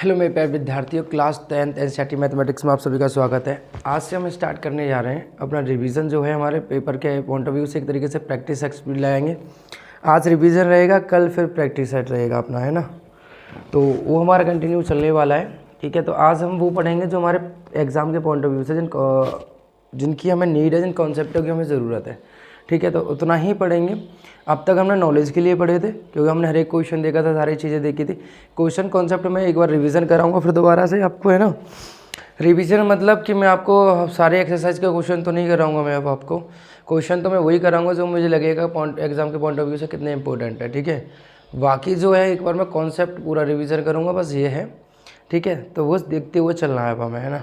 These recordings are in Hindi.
हेलो मेरे प्यारे विद्यार्थियों, क्लास 10th एनसीईआरटी मैथमेटिक्स में आप सभी का स्वागत है। आज से हम स्टार्ट करने जा रहे हैं अपना रिवीजन जो है हमारे पेपर के पॉइंट ऑफ व्यू से। एक तरीके से प्रैक्टिस सेट भी लाएंगे। आज रिवीजन रहेगा, कल फिर प्रैक्टिस सेट रहेगा अपना, है ना। तो वो हमारा कंटिन्यू चलने वाला है, ठीक है। तो आज हम वो पढ़ेंगे जो हमारे एग्ज़ाम के पॉइंट ऑफ व्यू से जिनकी हमें नीड है, जिन कॉन्सेप्टों की हमें ज़रूरत है, ठीक है। तो उतना ही पढ़ेंगे। अब तक हमने नॉलेज के लिए पढ़े थे क्योंकि हमने हर एक क्वेश्चन देखा था, सारी चीज़ें देखी थी। क्वेश्चन कॉन्सेप्ट में एक बार रिवीजन कराऊंगा फिर दोबारा से आपको, है ना। रिवीजन मतलब कि मैं आपको सारे एक्सरसाइज के क्वेश्चन तो नहीं कराऊंगा, मैं अब आपको क्वेश्चन तो मैं वही कराऊंगा जो मुझे लगेगा एग्जाम के पॉइंट ऑफ व्यू से कितने इंपॉर्टेंट है, ठीक है। बाकी जो है एक बार मैं कॉन्सेप्ट पूरा रिवीजन करूँगा, बस ये है, ठीक है। तो वो देखते हुए चलना है अब हमें, है ना।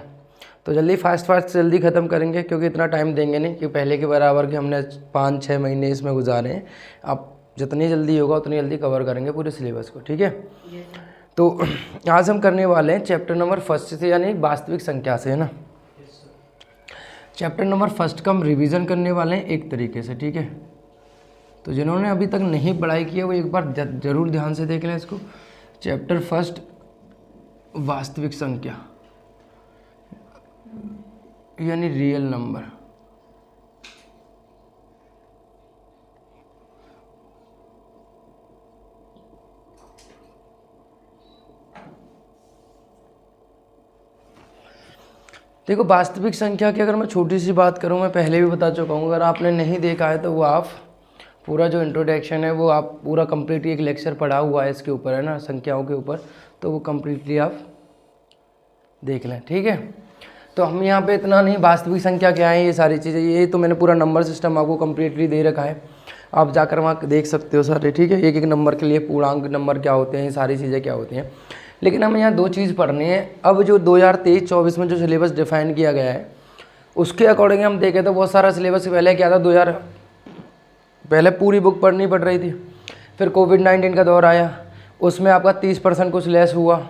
तो जल्दी फास्ट जल्दी ख़त्म करेंगे क्योंकि इतना टाइम देंगे नहीं कि पहले के बराबर कि हमने 5-6 महीने इसमें गुजारे हैं। अब जितनी जल्दी होगा उतनी जल्दी कवर करेंगे पूरे सिलेबस को, ठीक है। तो आज हम करने वाले हैं चैप्टर नंबर 1 से, यानी वास्तविक संख्या से, है ना। चैप्टर नंबर 1 का हम रिवीजन करने वाले हैं एक तरीके से, ठीक है। तो जिन्होंने अभी तक नहीं पढ़ाई की है वो एक बार ज़रूर ध्यान से देख लें इसको। चैप्टर 1 वास्तविक संख्या यानी रियल नंबर। देखो, वास्तविक संख्या की अगर मैं छोटी सी बात करूं, मैं पहले भी बता चुका हूं, अगर आपने नहीं देखा है तो वो आप पूरा जो इंट्रोडक्शन है वो आप पूरा कंप्लीटली एक लेक्चर पढ़ा हुआ है इसके ऊपर, है ना, संख्याओं के ऊपर। तो वो कंप्लीटली आप देख लें, ठीक है। तो हम यहाँ पे इतना नहीं, वास्तविक संख्या क्या है, ये सारी चीज़ें, ये तो मैंने पूरा नंबर सिस्टम आपको कंप्लीटली दे रखा है। आप जाकर वहाँ देख सकते हो सारे, ठीक है। एक एक नंबर के लिए पूर्णांक नंबर क्या होते हैं, ये सारी चीज़ें क्या होती हैं। लेकिन हमें यहाँ दो चीज़ पढ़नी है। अब जो 2023-24 में जो सिलेबस डिफाइन किया गया है उसके अकॉर्डिंग हम देखें तो बहुत सारा सिलेबस पहले क्या था, 2000 पहले पूरी बुक पढ़नी पड़ रही थी। फिर कोविड-19 का दौर आया, उसमें आपका 30% कुछ लेस हुआ,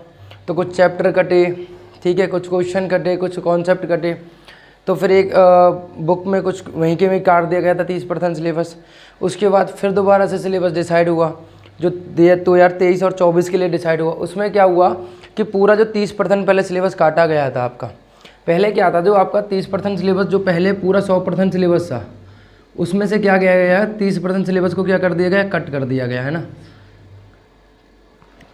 तो कुछ चैप्टर कटे, ठीक है, कुछ क्वेश्चन कटे, कुछ कॉन्सेप्ट कटे। तो फिर एक बुक में कुछ वहीं के वहीं काट दिया गया था 30% सिलेबस। उसके बाद फिर दोबारा से सिलेबस डिसाइड हुआ, जो 2023 और 24 के लिए डिसाइड हुआ। उसमें क्या हुआ कि पूरा जो 30% पहले सिलेबस काटा गया था आपका, पहले क्या था, जो आपका 30% सिलेबस जो पहले पूरा 100% सिलेबस था, उसमें से क्या किया गया है, 30% सिलेबस को क्या कर दिया गया, कट कर दिया गया है ना,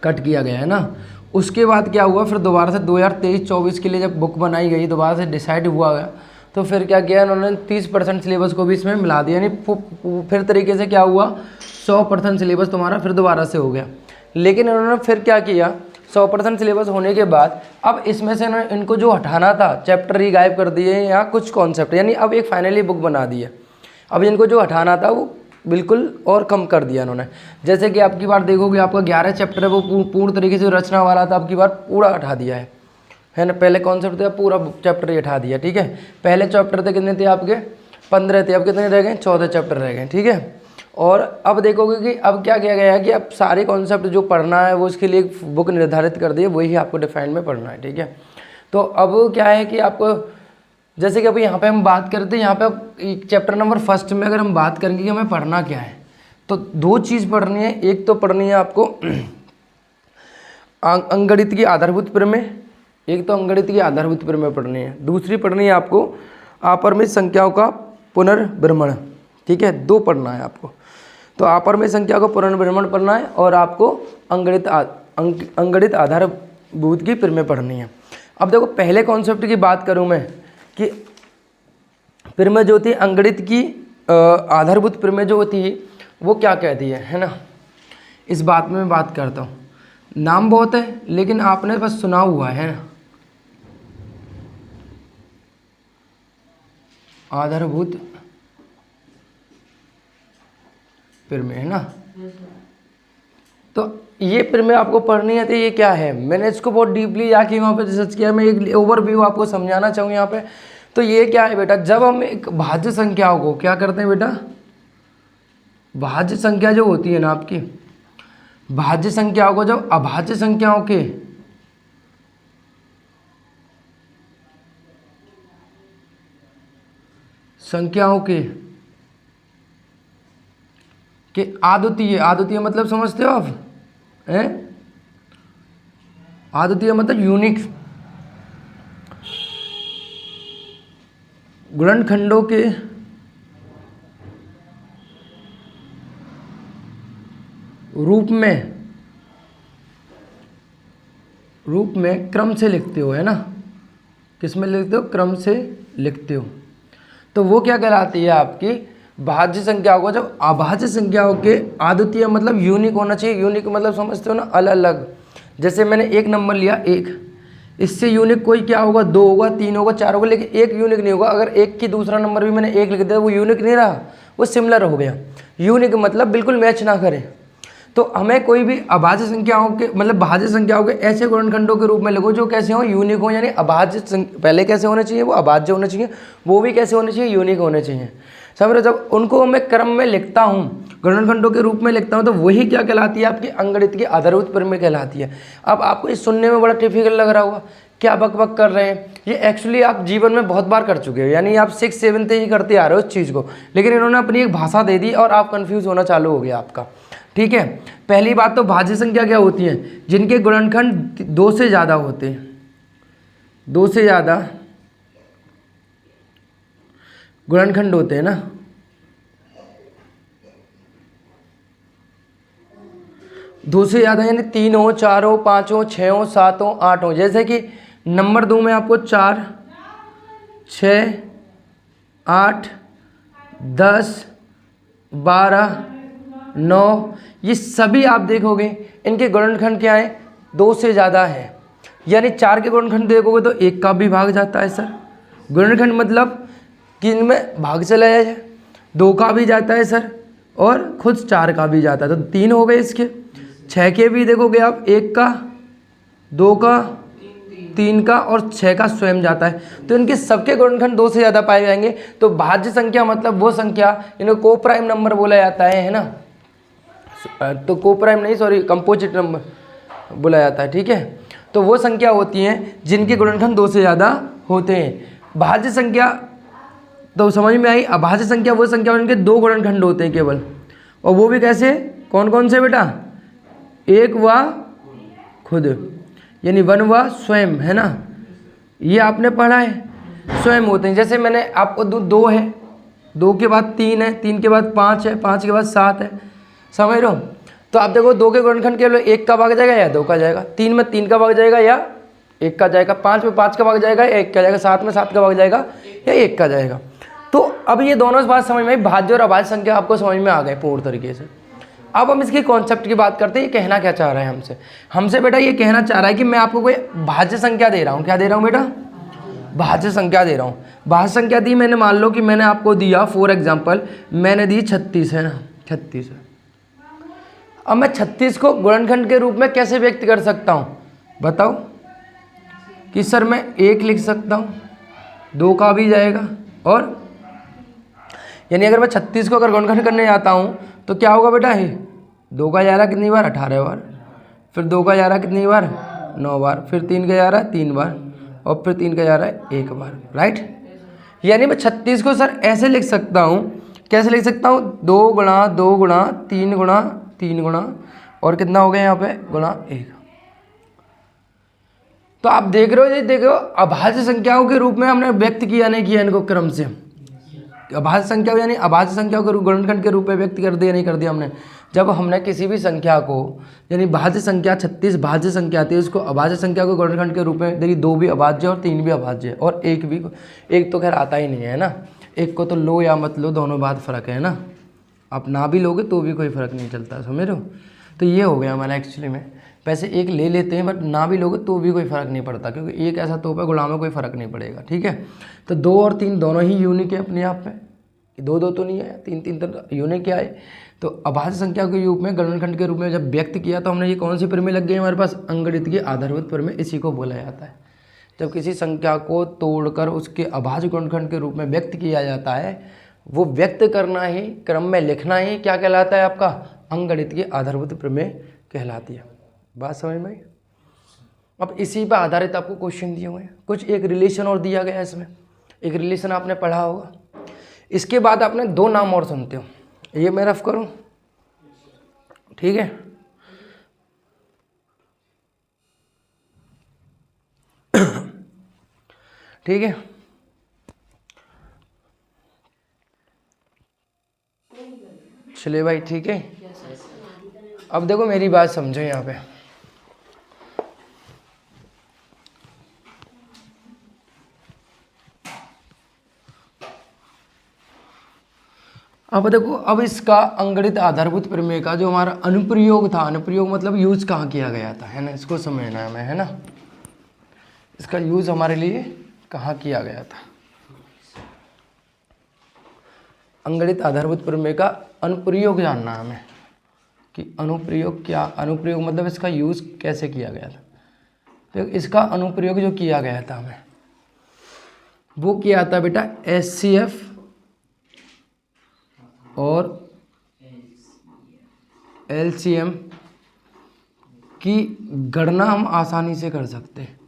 कट किया गया है ना। उसके बाद क्या हुआ, फिर दोबारा से 2023-24 के लिए जब बुक बनाई गई, दोबारा से डिसाइड हुआ गया, तो फिर क्या किया इन्होंने, 30% सिलेबस को भी इसमें मिला दिया। यानी फिर तरीके से क्या हुआ, 100% सिलेबस तुम्हारा फिर दोबारा से हो गया। लेकिन इन्होंने फिर क्या किया, 100% सिलेबस होने के बाद अब इसमें से इनको जो हटाना था चैप्टर ही गायब कर दिए या कुछ कॉन्सेप्ट, यानी अब एक फाइनली बुक बना दी है। अब इनको जो हटाना था वो बिल्कुल और कम कर दिया इन्होंने। जैसे कि आपकी बार देखोगे, आपका 11 चैप्टर है वो पूर्ण तरीके से रचना वाला था, आपकी बार पूरा हटा दिया है ना। पहले कॉन्सेप्ट था, पूरा चैप्टर ही हटा दिया, ठीक है। पहले चैप्टर थे कितने थे आपके, 15 थे, अब कितने रह गए, 14 चैप्टर रह गए, ठीक है। और अब देखोगे कि अब क्या किया गया है कि अब सारे कॉन्सेप्ट जो पढ़ना है वो उसके लिए एक बुक निर्धारित कर दी है, वही आपको डिफाइन में पढ़ना है, ठीक है। तो अब क्या है कि आपको, जैसे कि अभी यहाँ पे हम बात करते हैं, यहाँ पे चैप्टर नंबर 1 में अगर हम बात करेंगे कि हमें पढ़ना क्या है, तो दो चीज़ पढ़नी है। एक तो पढ़नी है आपको अंकगणित की आधारभूत प्रमेय, एक तो अंकगणित की आधारभूत प्रमेय पढ़नी है। दूसरी पढ़नी है आपको अपरिमेय संख्याओं का पुनर्भ्रमण, ठीक है। दो पढ़ना है आपको। तो अपरिमेय संख्या को पुनर्भ्रमण पढ़ना है और आपको अंकगणित आधारभूत की प्रमेय पढ़नी है। अब देखो, पहले कॉन्सेप्ट की बात करूँ मैं कि प्रमेय जो होती है अंकगणित की आधारभूत प्रमेय जो होती है वो क्या कहती है ना। इस बात में मैं बात करता हूँ, नाम बहुत है लेकिन आपने बस सुना हुआ है ना, आधारभूत प्रमेय, है ना। तो ये प्रमेय आपको पढ़नी है। तो ये क्या है, मैंने इसको बहुत डीपली जाके वहाँ पे रिसर्च किया, मैं एक ओवरव्यू आपको समझाना चाहूँ यहाँ पे। तो ये क्या है बेटा, जब हम एक भाज्य संख्याओं को क्या करते हैं बेटा, भाज्य संख्या जो होती है ना आपकी, भाज्य संख्याओं को जब अभाज्य संख्याओं के आद्वितीय मतलब समझते हो आप, हैं, अद्वितीय मतलब यूनिक, गुणनखंडों के रूप में क्रम से लिखते हो, है ना, किस में लिखते हो, क्रम से लिखते हो, तो वो क्या कहलाती है आपकी भाज्य संख्याओं को। जब अभाज्य संख्याओं के अद्वितीय मतलब यूनिक होना चाहिए, यूनिक मतलब समझते हो ना, अलग अलग। जैसे मैंने एक नंबर लिया 1, इससे यूनिक कोई क्या होगा, 2 होगा, 3 होगा, 4 होगा, लेकिन एक यूनिक नहीं होगा। अगर एक की दूसरा नंबर भी मैंने 1 लिख दिया, वो यूनिक नहीं रहा, वो सिमिलर हो गया। यूनिक मतलब बिल्कुल मैच ना करे। तो हमें कोई भी अभाज्य संख्याओं के मतलब भाज्य संख्याओं के ऐसे गुणनखंडों के रूप में लिखो जो कैसे हो, यूनिक हो, यानी अभाज्य पहले कैसे होने चाहिए, वो अभाज्य होने चाहिए, वो भी कैसे होने चाहिए, यूनिक होने चाहिए। समझ। जब उनको मैं क्रम में लिखता हूँ, गुणनखंडों के रूप में लिखता हूँ, तो वही क्या कहलाती है, आपकी अंकगणित की आधारभूत प्रमेय कहलाती है। अब आपको ये सुनने में बड़ा टिपिकल लग रहा होगा, क्या बक बक कर रहे हैं, ये एक्चुअली आप जीवन में बहुत बार कर चुके हो, यानी आप 6, 7 ही करते आ रहे हो उस चीज़ को, लेकिन इन्होंने अपनी एक भाषा दे दी और आप कन्फ्यूज़ होना चालू हो गया आपका। ठीक है, पहली बात तो भाज्य संख्या क्या होती है, जिनके गुणनखंड 2 से ज़्यादा होते हैं, 2 से ज़्यादा गुणनखंड होते हैं ना, 2 से ज़्यादा यानी 3 हो, 4 हो, 5 हो, 6 हो, 7 हो, 8 हो। जैसे कि नंबर 2 में आपको 4, 6, 8, 10, 12, 9, ये सभी आप देखोगे इनके गुणनखंड क्या है, 2 से ज़्यादा है। यानी 4 के गुणनखंड देखोगे तो 1 का भी भाग जाता है सर। गुणनखंड मतलब कि इनमें भाग चला जाए, 2 का भी जाता है सर, और खुद 4 का भी जाता है, तो 3 हो गए इसके। 6 के भी देखोगे आप, 1 का, 2 का, 3 का और 6 का स्वयं जाता है। तो इनके सबके गुणनखंड 2 से ज़्यादा पाए जाएंगे। तो भाज्य संख्या मतलब वो संख्या, इन्हें को प्राइम नंबर बोला जाता है ना, तो को प्राइम नहीं, सॉरी, कंपोजिट नंबर बोला जाता है। ठीक है, तो वो संख्या होती हैं जिनके गुणनखंड 2 से ज़्यादा होते हैं। भाज्य संख्या तो समझ में आई। अभाज्य संख्या वो संख्या उनके 2 गुणनखंड होते हैं केवल, और वो भी कैसे, कौन कौन से बेटा, 1 व खुद, यानी 1 व स्वयं, है ना, ये आपने पढ़ा है, स्वयं होते हैं। जैसे मैंने आपको 2 है, 2 के बाद 3 है, 3 के बाद 5 है, 5 के बाद 7 है, समझ रहे हो। तो आप देखो 2 के गुणनखंड केवल 1 का भाग जाएगा या 2 का जाएगा, 3 में 3 का भाग जाएगा या 1 का जाएगा, 5 में 5 का भाग जाएगा या 1 का जाएगा, 7 में 7 का भाग जाएगा या 1 का जाएगा। तो अब ये दोनों बात समझ में आई, भाज्य और अभाज्य संख्या आपको समझ में आ गए पूर्ण तरीके से। अब हम इसकी कॉन्सेप्ट की बात करते हैं, ये कहना क्या चाह रहा है हमसे बेटा, ये कहना चाह रहा है कि मैं आपको कोई भाज्य संख्या दे रहा हूँ। क्या दे रहा हूँ बेटा, भाज्य संख्या दे रहा हूँ। भाज्य संख्या दी मैंने, मान लो कि मैंने आपको दिया, फॉर एग्जाम्पल मैंने दी 36, है ना, 36 है। अब मैं 36 को गुणनखंड के रूप में कैसे व्यक्त कर सकता हूँ, बताओ। कि सर मैं 1 लिख सकता हूँ, 2 का भी जाएगा, और यानी अगर मैं 36 को अगर गुणनखंड करने जाता हूँ तो क्या होगा बेटा, है 2 का जा रहा कितनी बार, 18 बार, फिर 2 का जा रहा कितनी बार, 9 बार, फिर 3 का जा रहा है 3 बार, और फिर 3 का जा रहा है 1 बार, राइट। यानी मैं 36 को सर ऐसे लिख सकता हूँ, कैसे लिख सकता हूँ, 2 गुणा 2 गुणा 3 गुणा 3 गुणा, और कितना हो गया यहाँ पे, गुणा 1। तो आप देख रहे हो, ये देखो अभाज्य संख्याओं के रूप में हमने व्यक्त किया नहीं किया इनको क्रम से। अभाज्य संख्या यानी अभाज्य संख्याओं के गुणनखंड के रूप में व्यक्त कर दिया नहीं कर दिया हमने। जब हमने किसी भी संख्या को, यानी भाज्य संख्या 36 भाज्य संख्या थी, उसको अभाज्य संख्या को गुणनखंड के रूप में, देखिए 2 भी अभाज्य और 3 भी अभाज्य है, और 1 भी, 1 तो खैर आता ही नहीं है ना, 1 को तो लो या मत लो, दोनों बात फ़र्क है ना, आप ना भी लोगे तो भी कोई फ़र्क नहीं चलता, समझ रहे हो। तो ये हो गया हमारा एक्चुअली में, वैसे 1 ले लेते हैं बट ना भी लोगे तो भी कोई फ़र्क नहीं पड़ता, क्योंकि 1 ऐसा तोहफा गुणा में कोई फ़र्क नहीं पड़ेगा। ठीक है, तो 2 और 3 दोनों ही यूनिक है अपने आप में, 2 तो नहीं है, 3 तो यूनिक क्या है। तो अभाज्य संख्या के रूप में, गुणनखंड के रूप में जब व्यक्त किया तो हमने ये कौन सी प्रमेय लग गई हमारे पास, अंकगणित की आधारभूत प्रमेय, इसी को बोला जाता है। जब किसी संख्या को तोड़कर उसके अभाज्य गुणनखंड के रूप में व्यक्त किया जाता है, वो व्यक्त करना ही, क्रम में लिखना ही क्या कहलाता है, आपका अंकगणित की आधारभूत प्रमेय कहलाती है। बात समझ में आई। अब इसी पर आधारित आपको क्वेश्चन दिए हुए हैं, कुछ एक रिलेशन और दिया गया है इसमें, एक रिलेशन आपने पढ़ा होगा। इसके बाद आपने 2 नाम और सुनते हो, ये मैं रफ करूं, ठीक है। ठीक है। चलिए भाई, ठीक है। अब देखो मेरी बात समझो यहाँ पे। अब देखो, अब इसका अंगणित आधारभूत प्रमेय का जो हमारा अनुप्रयोग था, अनुप्रयोग मतलब यूज कहाँ किया गया था, है ना, इसको समझना है हमें, है ना। इसका यूज हमारे लिए कहाँ किया गया था। अंगणित आधारभूत प्रमेय का अनुप्रयोग जानना है हमें कि अनुप्रयोग क्या, अनुप्रयोग मतलब इसका यूज कैसे किया गया था। तो इसका अनुप्रयोग जो किया गया था हमें, वो किया था बेटा HCF और LCM की गणना हम आसानी से कर सकते हैं,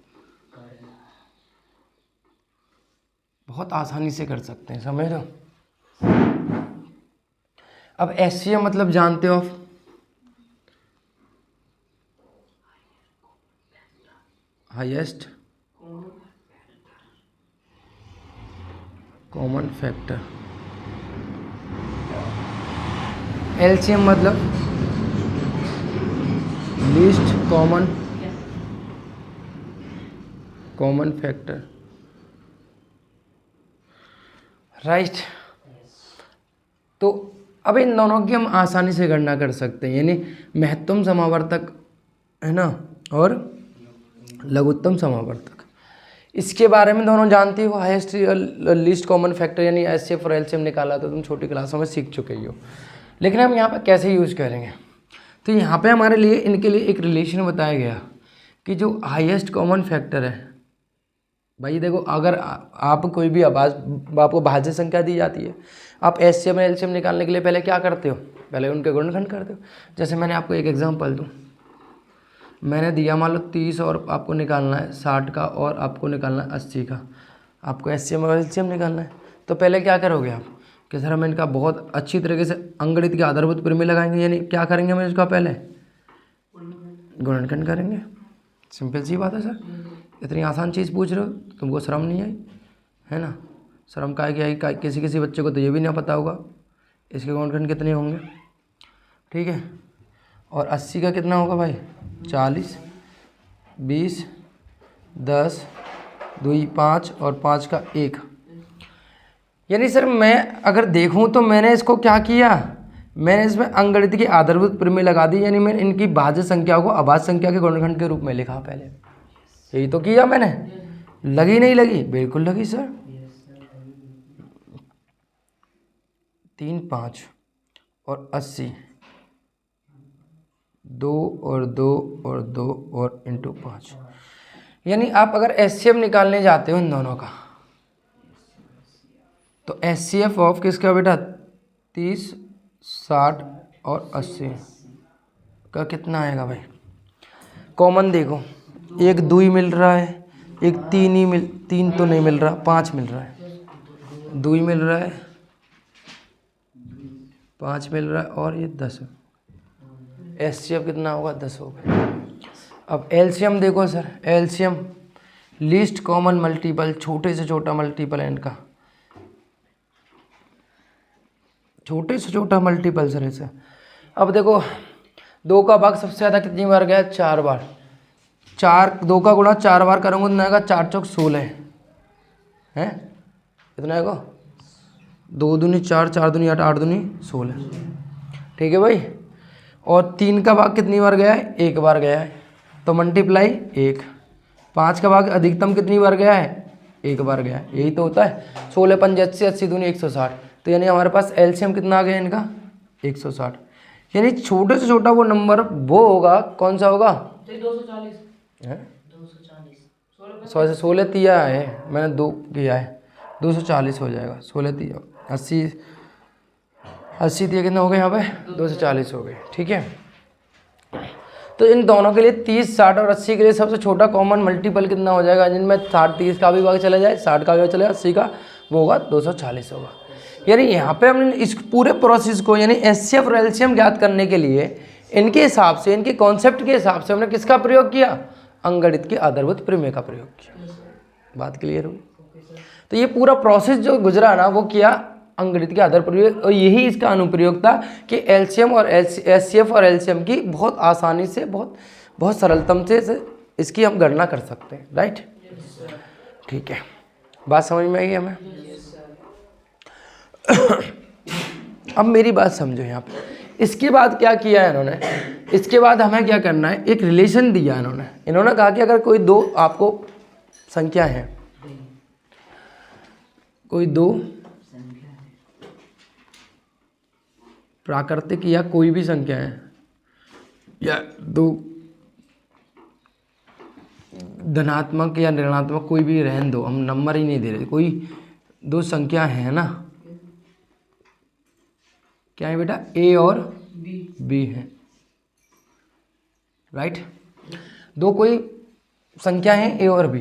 बहुत आसानी से कर सकते हैं, समझ लो। अब HCM मतलब जानते हो आप, हाईएस्ट कॉमन फैक्टर। LCM मतलब लीस्ट कॉमन फैक्टर, राइट। तो अब इन दोनों की हम आसानी से गणना कर सकते हैं, यानी महत्तम समावर्तक, है ना, और लघुत्तम समावर्तक। इसके बारे में दोनों जानती हो, हाईएस्ट लीस्ट कॉमन फैक्टर यानी HCF और LCM निकाला तो तुम छोटी क्लासों में सीख चुके हो। लेकिन हम यहाँ पर कैसे यूज करेंगे, तो यहाँ पे हमारे लिए इनके लिए एक रिलेशन बताया गया कि जो हाईएस्ट कॉमन फैक्टर है, भाई देखो, अगर आप कोई भी आपको भाज्य संख्या दी जाती है, आप HCM और LCM निकालने के लिए पहले क्या करते हो, पहले उनके गुणनखंड करते हो। जैसे मैंने आपको एक एग्जांपल दूं, मैंने दिया मान लो 30 और आपको निकालना है 60 का, और आपको निकालना है 80 का, आपको HCM और LCM निकालना है। तो पहले क्या करोगे आप कि सर हम इनका बहुत अच्छी तरीके से अंगणित के आधारभूत प्रमेय लगाएंगे, यानी क्या करेंगे हम इसका पहले गुणनखंड करेंगे। सिंपल सी बात है सर, इतनी आसान चीज़ पूछ रहे हो, तुमको शर्म नहीं आई, है ना। शर्म काहे की आई, किसी बच्चे को तो ये भी नहीं पता होगा इसके गुणनखंड कितने होंगे, ठीक है। और 80 का कितना होगा भाई, 40, 20, 10, 2, 5 और 5 का 1। यानी सर मैं अगर देखूं तो मैंने इसको क्या किया, मैंने इसमें अंगणित की आधारभूत प्रमेय लगा दी, यानी मैंने इनकी भाज्य संख्या को अभाज्य संख्या के गुणनखंड के रूप में लिखा। पहले यही तो किया मैंने। लगी नहीं लगी, बिल्कुल लगी सर। 3, 5 और 80, 2 और 2 और 2 और इंटू 5। यानी आप अगर HCF निकालने जाते हो इन दोनों का, तो HCF ऑफ किसका बेटा 30, 60 और 80 का कितना आएगा भाई। कॉमन देखो, एक 2 ही मिल रहा है, एक 3 तो नहीं मिल रहा, 5 मिल रहा है, 2 ही मिल रहा है, 5 मिल रहा है, और ये 10। HCF कितना होगा, 10 होगा। अब LCM देखो sir, LCM least common multiple, छोटे से छोटा मल्टीपल है इनका, छोटे से छोटा मल्टीपल सर ऐसा। अब देखो 2 का भाग सबसे ज़्यादा कितनी बार गया, 4 बार। 2 का गुणा 4 बार करूँगा तो आएगा 4 चौक 16 है, कितना आएगा, 2 दूनी 4, 4 दूनी 8, 8 दूनी 16, ठीक है भाई। और 3 का भाग कितनी बार गया है, 1 बार गया है, तो मल्टीप्लाई 1। 5 का भाग अधिकतम कितनी बार गया है, 1 बार गया है, यही तो होता है। 16 5 80, 80 दूनी 160, तो यानी हमारे पास LCM कितना आ गया इनका, 160। यानी छोटे से छोटा वो नंबर वो होगा, कौन सा होगा, 240 है, 240 16 दिया है मैंने, 2 किया है, 240 हो जाएगा। 16 दिया 80 दिया, कितना हो गया यहाँ पे, 240 हो गए, ठीक है। तो इन दोनों के लिए 30, 60 और 80 के लिए सबसे छोटा कॉमन मल्टीपल कितना हो जाएगा, जिनमें 60 30 का भी भाग चला जाए, 60 का भी चला जाए, 80 का, वो होगा 240 होगा। यानी यहाँ पे हमने इस पूरे प्रोसेस को, यानी HCF और LCM ज्ञात करने के लिए इनके हिसाब से, इनके कॉन्सेप्ट के हिसाब से हमने किसका प्रयोग किया, अंगणित के आधारभूत प्रमेय का प्रयोग किया। बात क्लियर हुई। तो ये पूरा प्रोसेस जो गुजरा ना वो किया अंकगणित के आधार पर, और यही इसका अनुप्रयोग था कि एलसीएम और एचसीएफ और एलसीएम की बहुत आसानी से बहुत सरलतम से इसकी हम गणना कर सकते हैं, राइट। ठीक है, बात समझ में आई हमें। अब मेरी बात समझो यहाँ पे। इसके बाद क्या किया है इन्होंने, इसके बाद हमें क्या करना है, एक रिलेशन दिया इन्होंने कहा कि अगर कोई दो आपको संख्या है, कोई दो प्राकृतिक या कोई भी संख्या है, या दो धनात्मक या ऋणात्मक, कोई भी रहने दो, हम नंबर ही नहीं दे रहे, कोई दो संख्या है ना, क्या है बेटा, ए और बी है, राइट। दो कोई संख्या है ए और बी,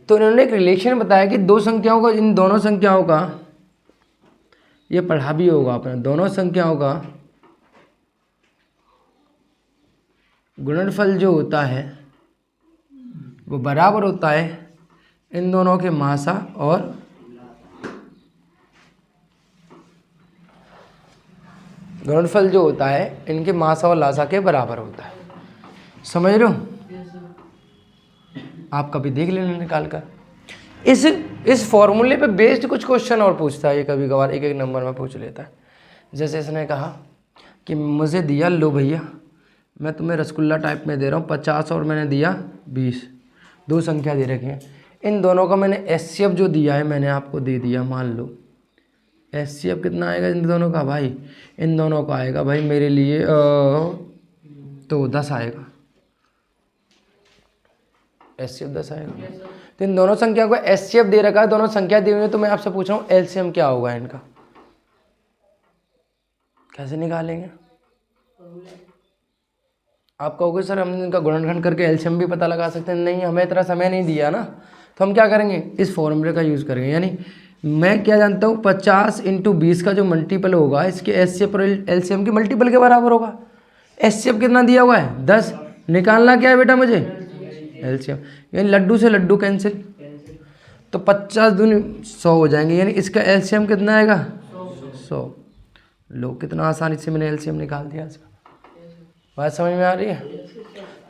तो इन्होंने एक रिलेशन बताया कि दो संख्याओं का, इन दोनों संख्याओं का, ये पढ़ा भी होगा आपने, दोनों संख्याओं का गुणनफल जो होता है वो बराबर होता है इन दोनों के मासा और गुणनफल जो होता है इनके मासा और लासा के बराबर होता है। समझ रहे हो? आप कभी देख लेना निकाल कर। इस फॉर्मूले पे बेस्ड कुछ क्वेश्चन और पूछता है ये, कभी कभार एक एक नंबर में पूछ लेता है। जैसे इसने कहा कि मुझे दिया, लो भैया मैं तुम्हें रसगुल्ला टाइप में दे रहा हूँ 50 और मैंने दिया 20, दो संख्या दे रखी है, इन दोनों का मैंने एचसीएफ जो दिया है मैंने आपको दे दिया। मान लो एचसीएफ कितना आएगा इन दोनों का भाई, इन दोनों का आएगा भाई मेरे लिए तो 10 आएगा, एचसीएफ 10 आएगा। तो इन दोनों संख्या को एचसीएफ दे रखा है, दोनों संख्या दी हुई है, तो मैं आपसे पूछ रहा हूँ एलसीएम क्या होगा इनका, कैसे निकालेंगे? आप कहोगे सर हम इनका गुणनखंड करके एलसीएम भी पता लगा सकते हैं। नहीं, हमें इतना समय नहीं दिया ना, तो हम क्या करेंगे, इस फॉर्मूले का यूज़ करेंगे। यानी मैं क्या जानता हूँ 50 × 20 का जो मल्टीपल होगा इसके एचसीएफ और एलसीएम के मल्टीपल के बराबर होगा। एचसीएफ कितना दिया हुआ है 10, निकालना क्या है बेटा मुझे, एलसीएम। यानी लड्डू से लड्डू कैंसिल, तो 50 दूनी 100 हो जाएंगे, यानी इसका एलसीएम कितना आएगा 100। लो कितना आसानी से मैंने एलसीएम निकाल दिया इसका। बात समझ में आ रही है?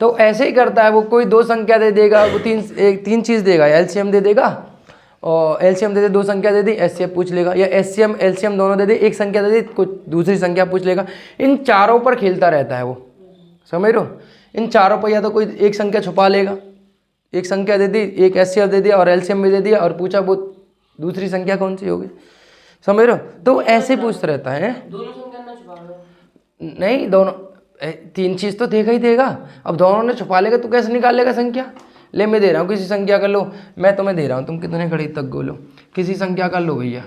तो ऐसे ही करता है वो, कोई दो संख्या दे देगा, वो तीन चीज़ देगा, एलसीएम दे देगा और एलसीएम दे दे, दो संख्या दे दी एचसीएफ पूछ लेगा, या एचसीएम एलसीएम दोनों दे दे, एक संख्या दे दी कुछ दूसरी संख्या पूछ लेगा। इन चारों पर खेलता रहता है वो, समझ रहे हो? इन चारों पर या तो कोई एक संख्या छुपा लेगा, एक संख्या दे दी, एक एचसीएफ दे दिया और एलसीएम भी दे दिया, और पूछा वो दूसरी संख्या कौन सी होगी, समझ रहे हो? तो ऐसे पूछता रहता है। दोनों संख्या ना छुपा नहीं, दोनों तीन चीज़ तो देगा ही देगा। अब दोनों ने छुपा लेगा तो कैसे निकाल लेगा संख्या? ले मैं दे रहा हूँ किसी संख्या का, लो मैं तुम्हें दे रहा हूँ, तुम कितने खड़ी तक गोलो, किसी संख्या का लो भैया,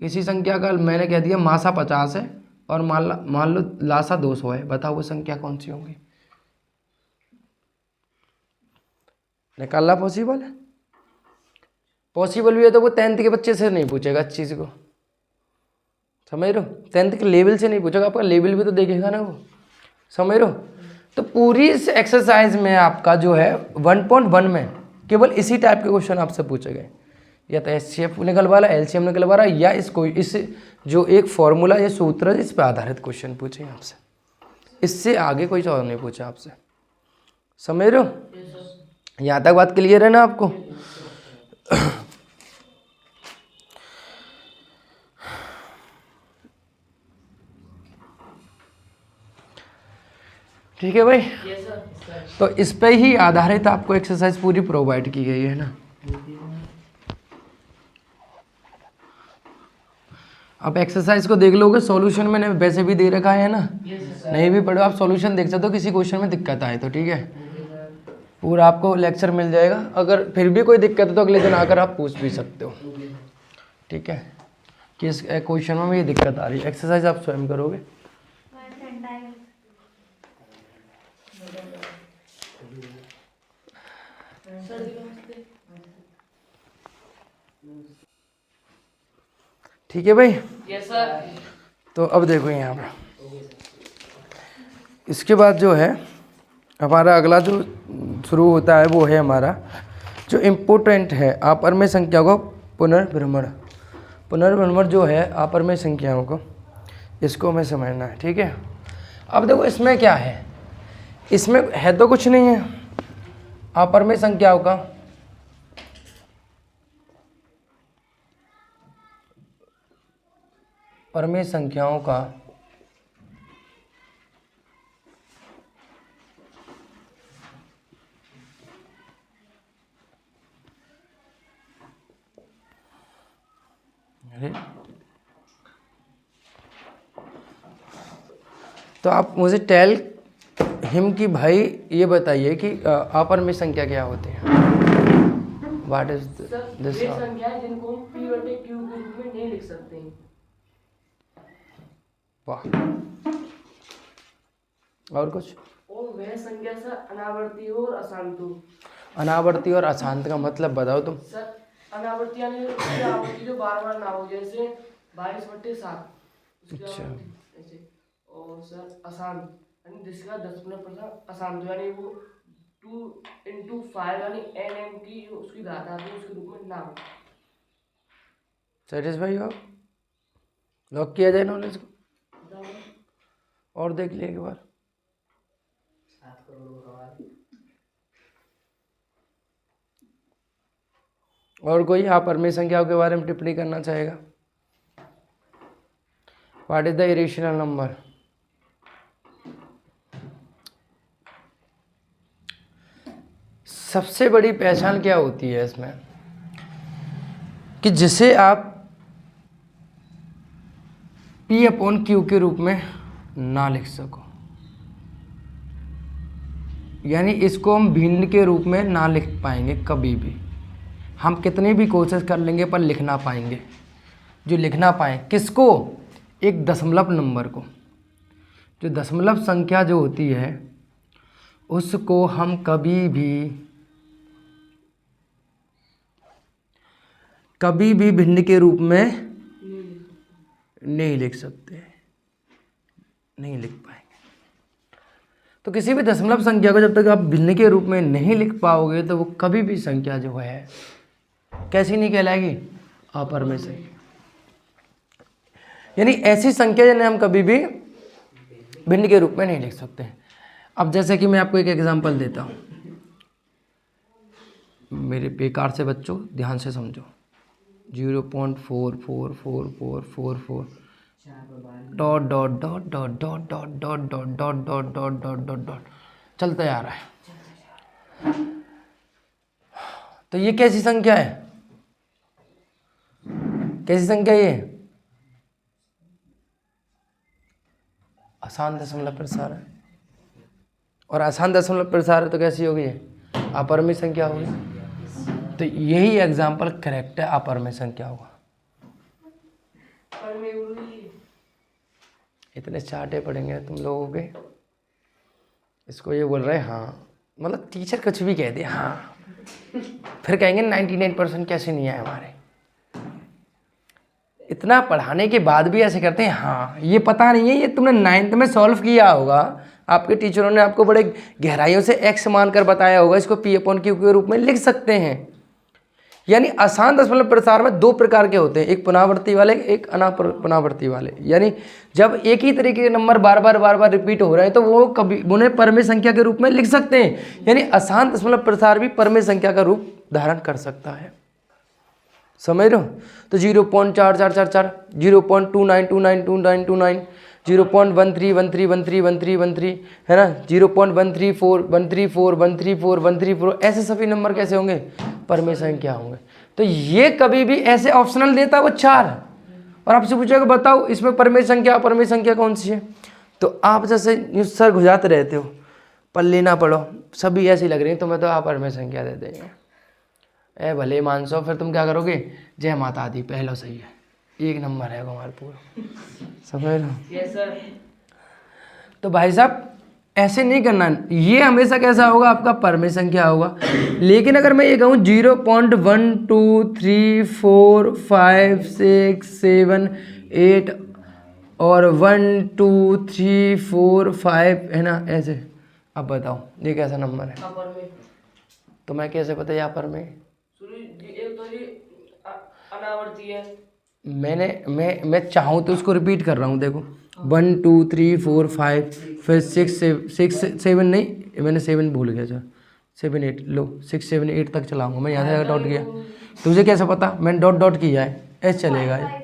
किसी संख्या का मैंने कह दिया मासा 50 है और मान लो लासा 200 है, बताओ वो संख्या कौन सी होगी? निकालना पॉसिबल है? पॉसिबल भी है तो वो 10th के बच्चे से नहीं पूछेगा इस चीज़ को, समझ रहे हो? 10th के लेवल से नहीं पूछेगा, आपका लेवल भी तो देखेगा ना वो, समझ रहे हो? तो पूरी इस एक्सरसाइज में आपका जो है 1.1 में केवल इसी टाइप के क्वेश्चन आपसे पूछे गए, या तो एचसीएफ निकलवा रहा, एलसीएम निकलवा रहा, या इस जो एक फॉर्मूला या सूत्र है इस पर आधारित क्वेश्चन पूछे आपसे। इससे आगे कोई और नहीं पूछा आपसे, समझ रहे हो? यहाँ तक बात क्लियर है ना आपको? ठीक है भाई। तो इस पे ही आधारित आपको एक्सरसाइज पूरी प्रोवाइड की गई है ना। आप एक्सरसाइज को देख लोगे, सॉल्यूशन मैंने वैसे भी दे रखा है ना, नहीं भी पढ़ो आप सॉल्यूशन देख सकते हो, किसी क्वेश्चन में दिक्कत आए तो, ठीक है? पूरा आपको लेक्चर मिल जाएगा। अगर फिर भी कोई दिक्कत है तो अगले दिन आकर आप पूछ भी सकते हो, ठीक है? कि इस क्वेश्चन में ये दिक्कत आ रही है, एक्सरसाइज आप स्वयं करोगे। ठीक है भाई? Yes sir. तो अब देखो यहाँ पर इसके बाद जो है हमारा अगला जो शुरू होता है वो है हमारा जो इम्पोर्टेंट है अपर में संख्याओं का पुनर्भ्रमण। पुनर्भ्रमण जो है अपर में संख्याओं को, इसको हमें समझना है, ठीक है। अब देखो इसमें क्या है, इसमें है तो कुछ नहीं है अपर में संख्याओं का, परमेय संख्याओं का तो आप मुझे टेल हिम कि भाई ये बताइए कि अपर में संख्या क्या होती है। What is this? वे संख्याएं जिनको हम P बटे Q के रूप में नहीं लिख सकते हैं। वाह, और कुछ? और वह संख्या सर अनावर्ती हो और अशांत हो। अनावर्ती और अशांत का मतलब बताओ तुम। सर अनावर्ती यानी उसकी आवृत्ति जो बार बार ना हो, जैसे 22/7 उसकी अच्छा। आवृत्ति ऐसे। और सर अशांत यानी जिसका 10% अशांत हो, यानी वो 2 × 5 यानी nm की जो उसकी धारा है उसके रूप में ना हो। सेटिस्फाई हो? लॉक किया जाए नॉलेज को, और देख लिया एक बार। और कोई आप परमेय संख्याओं के बारे में टिप्पणी करना चाहेगा? What is the irrational number? सबसे बड़ी पहचान क्या होती है इसमें कि जिसे आप P/Q के रूप में ना लिख सको, यानी इसको हम भिन्न के रूप में ना लिख पाएंगे कभी भी। हम कितनी भी कोशिश कर लेंगे पर लिख ना पाएंगे। जो लिख ना पाए किसको? एक दशमलव नंबर को। जो दशमलव संख्या जो होती है उसको हम कभी भी भिन्न के रूप में नहीं लिख सकते, नहीं लिख पाएंगे। तो किसी भी दशमलव संख्या को जब तक आप भिन्न के रूप में नहीं लिख पाओगे तो वो कभी भी संख्या जो है कैसी नहीं कहलाएगी? अपरमेय संख्या। यानी ऐसी संख्या जिन्हें हम कभी भी भिन्न के रूप में नहीं लिख सकते। अब जैसे कि मैं आपको एक एग्जांपल देता हूँ, मेरे बेकार से बच्चों ध्यान से समझो। 0.44444 dot dot dot dot dot dot dot dot dot dot dot dot dot dot चलता जा रहा है। तो ये कैसी संख्या है? कैसी संख्या ये? आसान दशमलव प्रसार है। और आसान दशमलव प्रसार है तो कैसी होगी? अपरमेय संख्या होगी। तो यही एग्जाम्पल करेक्ट है अपरमेय संख्या होगा। इतने चार्टे पढ़ेंगे तुम लोगों के, इसको ये बोल रहे हैं हाँ, मतलब टीचर कुछ भी कह दे हाँ, फिर कहेंगे 99% कैसे नहीं आए हमारे। इतना पढ़ाने के बाद भी ऐसे करते हैं हाँ। ये पता नहीं है, ये तुमने 9th में सॉल्व किया होगा, आपके टीचरों ने आपको बड़े गहराइयों से x मानकर बताया होगा, इसको P/Q के रूप में लिख सकते हैं। यानी आसान दशमलव प्रसार में दो प्रकार के होते हैं, एक पुनरावर्ती वाले, एक अनापुनरावर्ती वाले। यानी जब एक ही तरीके के नंबर बार बार रिपीट हो रहे हैं तो वो कभी उन्हें परमेय संख्या के रूप में लिख सकते हैं। यानी आसान दशमलव प्रसार भी परमेय संख्या का रूप धारण कर सकता है। समझ रहे हो? तो 0.4444, 0.29292929, 0.1313131313 है ना, 0.134134134 ऐसे सभी नंबर कैसे होंगे? परमेय संख्या होंगे। तो ये कभी भी ऐसे ऑप्शनल देता है वो 4, और आपसे पूछेगा बताओ इसमें परमेय संख्या कौन सी है, तो आप जैसे सर घुजाते रहते हो, पल्ले ना पढ़ो, सभी ऐसी लग रही है तुम्हें तो आप परमेय संख्या दे देंगे। ए भले मानसो, फिर तुम क्या करोगे? जय माता दी, पहला सही है, 1 नंबर है हमारे पूरा। समझ लो? Yes sir. तो भाई साहब ऐसे नहीं करना, ये हमेशा कैसा होगा? आपका परमेय संख्या होगा। लेकिन अगर मैं ये कहूँ 0.1234567 और 12345 है ना, ऐसे, अब बताओ ये कैसा नंबर है? अपर में तो मैं कैसे पता यहाँ पर में एक तो ये अनावर्ती है। मैं चाहूँ तो उसको रिपीट कर रहा हूँ, देखो 1 2 3 4 5 फिर 6 7 नहीं, मैंने 7 भूल गया सर, 7 8 लो 6 7 8 तक चलाऊंगा मैं, यहाँ से अगर डॉट किया तुझे कैसे पता, मैंने डॉट किया है, ऐसे चलेगा ये।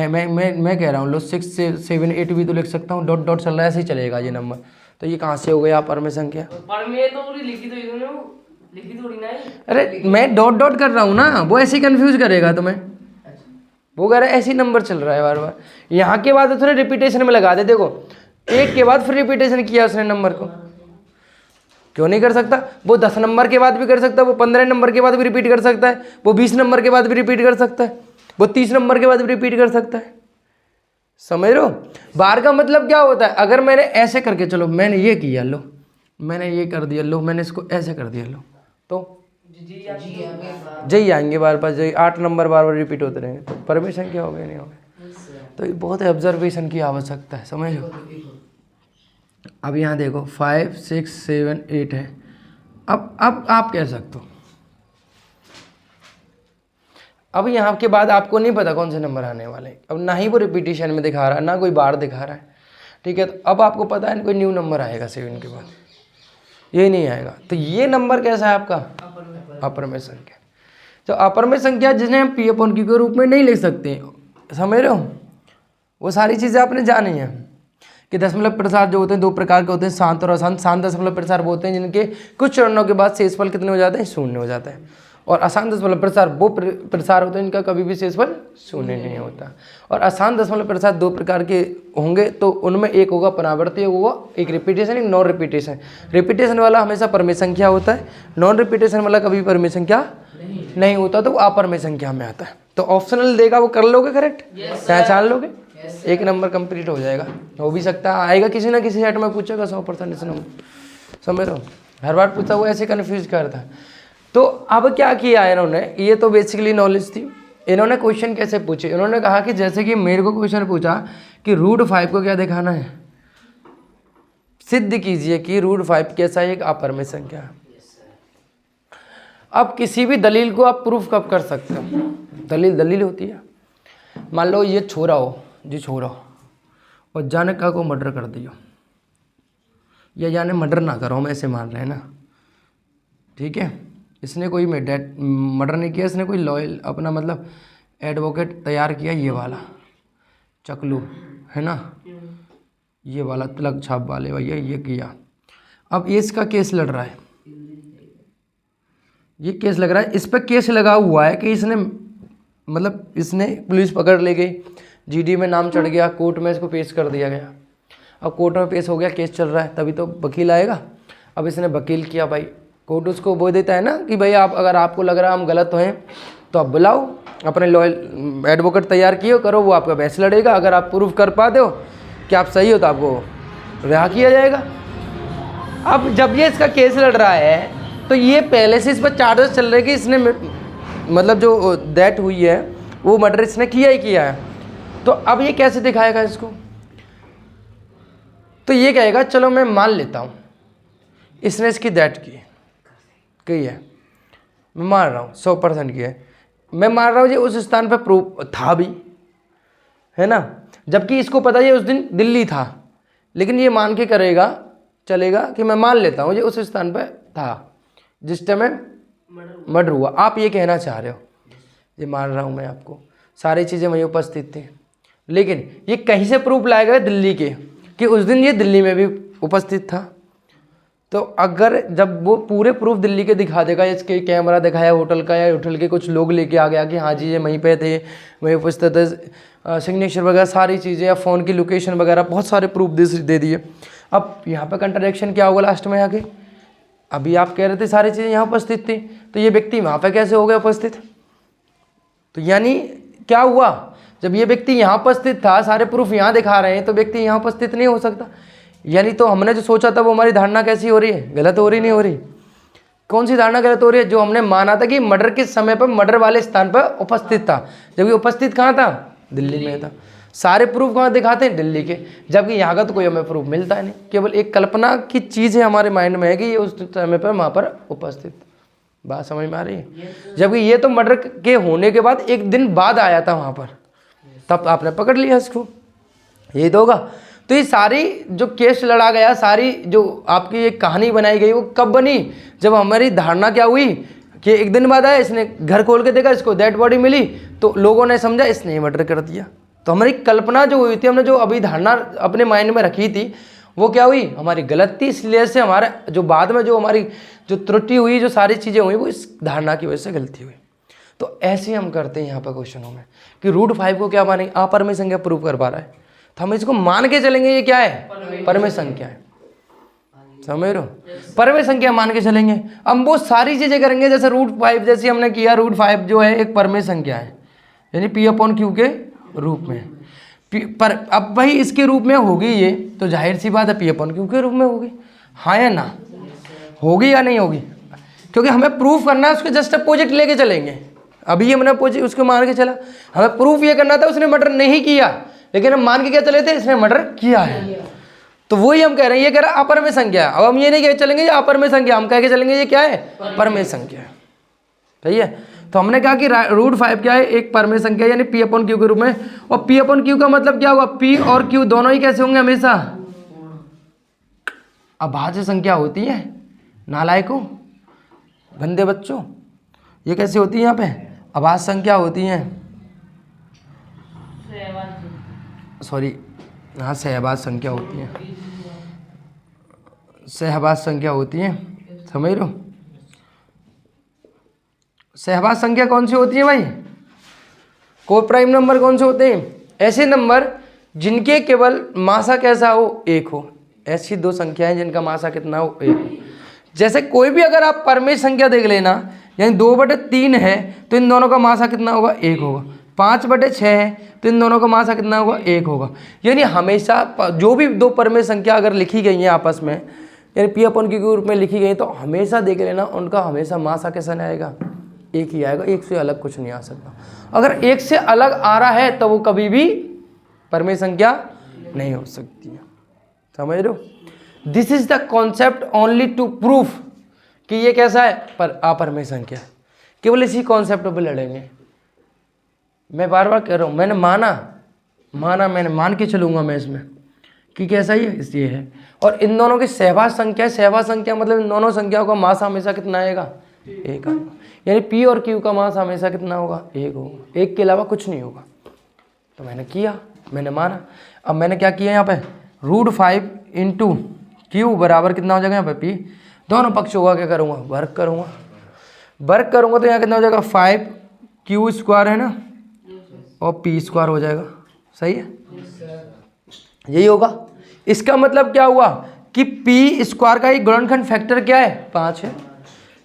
मैं कह रहा हूँ लो 6 7 8 भी तो लिख सकता हूँ, डॉट चल रहा है, ऐसे ही चलेगा ये नंबर। तो ये कहाँ से हो गया पर में संख्या? पर में तो पूरी लिखी तो इन्होंने लिखी थोड़ी ना है। अरे मैं डॉट कर रहा हूँ ना, वो ऐसे ही कंफ्यूज करेगा तुम्हें। वो कह रहा है ऐसे ही नंबर चल रहा है बार बार, यहाँ के बाद थोड़े रिपीटेशन में लगा दे, देखो एक के बाद फिर रिपीटेशन किया उसने नंबर को, क्यों नहीं कर सकता? वो 10 नंबर के बाद भी कर सकता है, वो 15 नंबर के बाद भी रिपीट कर सकता है, वो 20 नंबर के बाद भी रिपीट कर सकता है, वो 30 नंबर के बाद भी रिपीट कर सकता है। समझ रहे हो? बार का मतलब क्या होता है? अगर मैंने ऐसे करके, चलो मैंने ये किया, लो मैंने ये कर दिया, लो मैंने इसको ऐसे कर दिया, लो तो जी आएंगे बार बार, जी 8 नंबर बार बार रिपीट होते रहेंगे, तो परमिशन क्या हो गया, नहीं हो गया। तो ये बहुत ऑब्जर्वेशन की आवश्यकता है, समझ लो। अब यहाँ देखो 5 6 7 8 है। अब आप कह सकते हो, अब यहाँ के बाद आपको नहीं पता कौन से नंबर आने वाले हैं, अब ना ही वो रिपीटिशन में दिखा रहा है ना कोई बार दिखा रहा है, ठीक है। तो अब आपको पता है कोई न्यू नंबर आएगा 7 के बाद, ये नहीं आएगा। तो ये नंबर कैसा है आपका? अपर में संख्या। तो अपर में संख्या जिन्हें हम पी अपॉन क्यू के रूप में नहीं लिख सकते, समझ रहे हो? वो सारी चीज़ें आपने जानी है कि दशमलव प्रसार जो होते हैं 2 प्रकार के होते हैं, शांत और अशांत। शांत दशमलव प्रसार वो होते हैं जिनके कुछ चरणों के बाद शेषफल कितने हो जाते हैं? 0 हो जाता है। और अशांत दशमलव प्रसार वो प्रसार होते हैं जिनका कभी भी शेषफल 0 नहीं होता। और अशांत दशमलव प्रसार 2 प्रकार के होंगे, तो उनमें एक होगा पुनरावृत्ति, होगा एक रिपीटेशन, एक नॉन रिपीटेशन। रिपीटेशन वाला हमेशा परमेय संख्या होता है, नॉन रिपीटेशन वाला कभी परमेय संख्या नहीं होता, तो वो अपरमेय संख्या में आता है। तो ऑप्शनल देगा वो कर लोगे करेक्ट, पहचान लोगे, एक नंबर कंप्लीट हो जाएगा। हो भी सकता है आएगा किसी ना किसी सेट में पूछेगा 100% इस नंबर, समझ रहे हो? हर बार पूछता वो ऐसे कन्फ्यूज करता है। तो अब क्या किया इन्होंने, ये तो बेसिकली नॉलेज थी। इन्होंने क्वेश्चन कैसे पूछे? इन्होंने कहा कि जैसे कि मेरे को क्वेश्चन पूछा कि √5 को क्या दिखाना है, सिद्ध कीजिए कि √5 कैसा एक अपरमेय संख्या है। अब किसी भी दलील को आप प्रूफ कब कर सकते हो? दलील होती है। मान लो ये छोरा हो जी, छोरा हो और जानका को मर्डर कर दियो, या जाने मर्डर ना करो, हम ऐसे मान रहे हैं ना, ठीक है। इसने कोई मर्डर नहीं किया, इसने कोई लॉयल अपना मतलब एडवोकेट तैयार किया, ये वाला चकलू है ना, ये वाला तिलक छाप वाले भैया, ये किया। अब ये इसका केस लड़ रहा है, ये केस लग रहा है, इस पर केस लगा हुआ है कि इसने मतलब इसने पुलिस पकड़ ले गई, जीडी में नाम चढ़ गया, कोर्ट में इसको पेश कर दिया गया। अब कोर्ट में पेश हो गया, केस चल रहा है, तभी तो वकील आएगा। अब इसने वकील किया, भाई कोर्ट उसको बोल देता है ना कि भाई आप अगर आपको लग रहा है हम गलत हैं तो आप बुलाओ अपने लॉयल एडवोकेट तैयार किए करो, वो आपका बहस लड़ेगा। अगर आप प्रूफ कर पाते हो कि आप सही हो तो आपको रिहा किया जाएगा। अब जब ये इसका केस लड़ रहा है तो ये पहले से इस पर चार्जेस चल रहे कि इसने मतलब जो डेथ हुई है वो मर्डर इसने किया ही किया है। तो अब ये कैसे दिखाएगा इसको? तो ये कहेगा चलो मैं मान लेता हूँ इसने इसकी डेथ की है, मैं मान रहा हूँ 100% की है, मैं मान रहा हूँ ये उस स्थान पर प्रूफ था भी, है ना, जबकि इसको पता है उस दिन दिल्ली था, लेकिन ये मान के करेगा चलेगा कि मैं मान लेता हूँ ये उस स्थान पर था जिस टाइम में मर्डर हुआ। आप ये कहना चाह रहे हो, ये मान रहा हूँ मैं आपको, सारी चीज़ें वहीं उपस्थित थी, लेकिन ये कहीं से प्रूफ लाएगा दिल्ली के कि उस दिन ये दिल्ली में भी उपस्थित था। तो अगर जब वो पूरे प्रूफ दिल्ली के दिखा देगा, इसके कैमरा दिखाया होटल का या होटल के कुछ लोग लेके आ गया कि हाँ जी ये वहीं पे थे, वहीं उपस्थित है, सिग्नेचर वगैरह सारी चीज़ें या फ़ोन की लोकेशन वगैरह बहुत सारे प्रूफ दे दिए। अब यहाँ पे कंट्राडिक्शन क्या होगा लास्ट में आके? अभी आप कह रहे थे सारी चीज़ें यहाँ उपस्थित थी, तो ये व्यक्ति वहाँ पे कैसे हो गया उपस्थित? तो यानी क्या हुआ, जब ये व्यक्ति यहाँ उपस्थित था, सारे प्रूफ यहाँ दिखा रहे हैं, तो व्यक्ति यहाँ उपस्थित नहीं हो सकता। यानी तो हमने जो सोचा था वो हमारी धारणा कैसी हो रही है? गलत हो रही, नहीं हो रही? कौन सी धारणा गलत हो रही है? जो हमने माना था कि मर्डर के समय पर मर्डर वाले स्थान पर उपस्थित था, जबकि उपस्थित कहाँ था? दिल्ली में था। सारे प्रूफ कहाँ दिखाते हैं? दिल्ली के, जबकि यहाँ का तो कोई हमें प्रूफ मिलता है नहीं, केवल एक कल्पना की चीज़ है हमारे माइंड में है कि ये उस समय पर वहाँ पर उपस्थित। बात समझ में आ रही है? जबकि ये तो मर्डर के होने के बाद एक दिन बाद आया था वहाँ पर, तब आपने पकड़ लिया इसको, यही तो होगा। तो ये सारी जो केस लड़ा गया, सारी जो आपकी ये कहानी बनाई गई, वो कब बनी? जब हमारी धारणा क्या हुई कि एक दिन बाद आया, इसने घर खोल के देखा, इसको डेड बॉडी मिली, तो लोगों ने समझा इसने ही मर्डर कर दिया। तो हमारी कल्पना जो हुई थी, हमने जो अभी धारणा अपने माइंड में रखी थी, वो क्या हुई? हमारी गलत थी। इसलिए से हमारे जो बाद में जो हमारी जो त्रुटि हुई, जो सारी चीज़ें हुई, वो इस धारणा की वजह से गलती हुई। तो ऐसे हम करते हैं यहाँ पर क्वेश्चनों में कि √5 को क्या मानेंगे? अपरमेय संख्या प्रूव कर पा रहा है, तो हम इसको मान के चलेंगे ये क्या है? परमेय संख्या है। समझ रहे हो? परमेय संख्या मान के चलेंगे। अब वो सारी चीजें करेंगे जैसे √5, जैसे हमने किया। √5 जो है एक परमेय संख्या है, यानी P/Q के रूप में। पर अब भाई इसके रूप में होगी ये, तो जाहिर सी बात है P/Q के रूप में होगी, हाँ या ना? होगी या नहीं होगी? क्योंकि हमें प्रूफ करना है, उसके जस्ट अपोजिट लेके चलेंगे। अभी हमने उसको मान के चला, हमें प्रूफ ये करना था उसने मर्डर नहीं किया, लेकिन हम मान के क्या चले थे? इसने मर्डर किया है। तो वही हम कह रहे हैं, ये कह रहा है अपरमेय संख्या। अब हम ये नहीं कह चलेंगे ये अपरमेय संख्या, हम कह के चलेंगे ये क्या है? परमेय संख्या। सही है? तो हमने कहा कि √5 क्या है? एक परमेय संख्या, यानी P/Q के रूप में। और P/Q का मतलब क्या हुआ? P और Q दोनों ही कैसे होंगे? हमेशा अभाज्य संख्या होती है। नालायकों, गंदे बच्चों, ये कैसे होती है? यहाँ पे अभाज्य संख्या होती है। सॉरी, हाँ, सहभाज्य संख्या होती है, सहभाज्य संख्या होती है। समझ रहे हो? सहभाज्य संख्या कौन सी होती है भाई? को प्राइम नंबर कौन से होते हैं? ऐसे नंबर जिनके केवल मासा कैसा हो? 1 हो। ऐसी दो संख्याएं जिनका मासा कितना हो? 1 हो। जैसे कोई भी अगर आप परमेय संख्या देख लेना, यानी 2/3 है, तो इन दोनों का मासा कितना होगा? 1 होगा। 5/6 है, तो इन दोनों का मासा कितना होगा? 1 होगा। यानी हमेशा जो भी दो परमेय संख्या अगर लिखी गई हैं आपस में, यानी P/Q के रूप में लिखी गई, तो हमेशा देख लेना उनका हमेशा मासा कैसा नहीं आएगा? 1 ही आएगा। 1 से अलग कुछ नहीं आ सकता। अगर 1 से अलग आ रहा है तो वो कभी भी परमेय संख्या नहीं हो सकती है। समझ रहे हो? This is the concept only to proof कि ये कैसा है? पर अपरमेय संख्या। केवल इसी कॉन्सेप्ट पे लड़ेंगे। मैं बार बार कह रहा हूँ, मैंने मैंने मान के चलूंगा मैं इसमें कि कैसा ही है, इसलिए है। और इन दोनों की सहभाज्य संख्या मतलब इन दोनों संख्याओं का मास हमेशा कितना आएगा? 1 आएगा। यानी P और Q का मास हमेशा कितना होगा? 1 होगा। 1 के अलावा कुछ नहीं होगा। तो मैंने किया, मैंने माना। अब मैंने क्या किया यहाँ पे? √5 × Q बराबर कितना हो जाएगा यहाँ पे? P। दोनों पक्षों का क्या करूँगा? वर्ग करूँगा तो यहाँ कितना हो जाएगा? 5Q² है ना, और P² हो जाएगा। सही है? यही होगा। इसका मतलब क्या हुआ कि P² का एक गुणनखंड फैक्टर क्या है? 5 है।